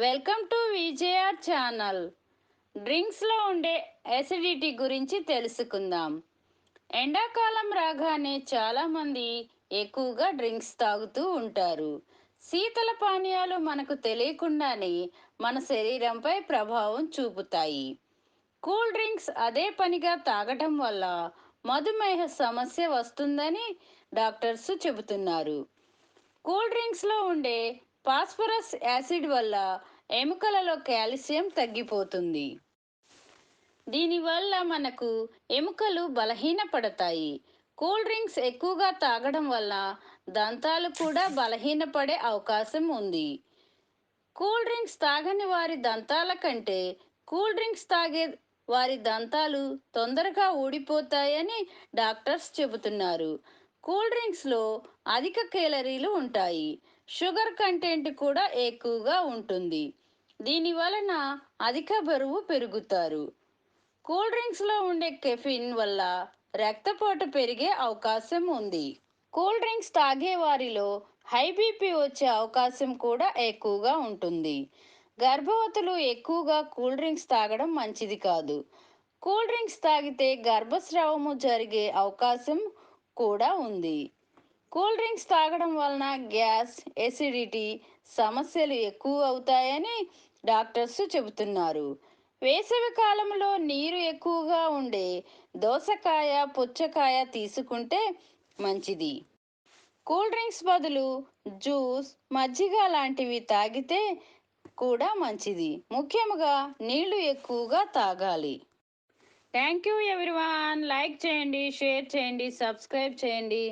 Welcome to VJR channel. డ్రింక్స్లో ఉండే acidity గురించి తెలుసుకుందాం. ఎండాకాలం రాగానే చాలామంది ఎక్కువగా డ్రింక్స్ తాగుతూ ఉంటారు. శీతల పానీయాలు మనకు తెలియకుండానే మన శరీరంపై ప్రభావం చూపుతాయి. కూల్ డ్రింక్స్ అదే పనిగా తాగటం వల్ల మధుమేహ సమస్య వస్తుందని డాక్టర్స్ చెబుతున్నారు. కూల్ డ్రింక్స్లో ఉండే ఫాస్ఫరస్ యాసిడ్ వల్ల ఎముకలలో కాల్షియం తగ్గిపోతుంది. దీనివల్ల మనకు ఎముకలు బలహీనపడతాయి. కూల్ డ్రింక్స్ ఎక్కువగా తాగడం వల్ల దంతాలు కూడా బలహీనపడే అవకాశం ఉంది. కూల్ డ్రింక్స్ తాగని వారి దంతాల కంటే కూల్ డ్రింక్స్ తాగే వారి దంతాలు తొందరగా ఊడిపోతాయని డాక్టర్స్ చెబుతున్నారు. కూల్ డ్రింక్స్లో అధిక కేలరీలు ఉంటాయి. షుగర్ కంటెంట్ కూడా ఎక్కువగా ఉంటుంది. దీని వలన అధిక బరువు పెరుగుతారు. కూల్ డ్రింక్స్లో ఉండే కెఫిన్ వల్ల రక్తపోటు పెరిగే అవకాశం ఉంది. కూల్ డ్రింక్స్ తాగే వారిలో హై బీపీ వచ్చే అవకాశం కూడా ఎక్కువగా ఉంటుంది. గర్భవతులు ఎక్కువగా కూల్ డ్రింక్స్ తాగడం మంచిది కాదు. కూల్ డ్రింక్స్ తాగితే గర్భస్రావము జరిగే అవకాశం కూడా ఉంది. కూల్ డ్రింక్స్ తాగడం వలన గ్యాస్, ఎసిడిటీ సమస్యలు ఎక్కువ అవుతాయని డాక్టర్స్ చెబుతున్నారు. వేసవి కాలంలో నీరు ఎక్కువగా ఉండే దోసకాయ, పుచ్చకాయ తీసుకుంటే మంచిది. కూల్ డ్రింక్స్ బదులు జ్యూస్, మజ్జిగ లాంటివి తాగితే కూడా మంచిది. ముఖ్యంగా నీళ్లు ఎక్కువగా తాగాలి. Thank you everyone. లైక్ చేయండి, షేర్ చేయండి, సబ్స్క్రైబ్ చేయండి.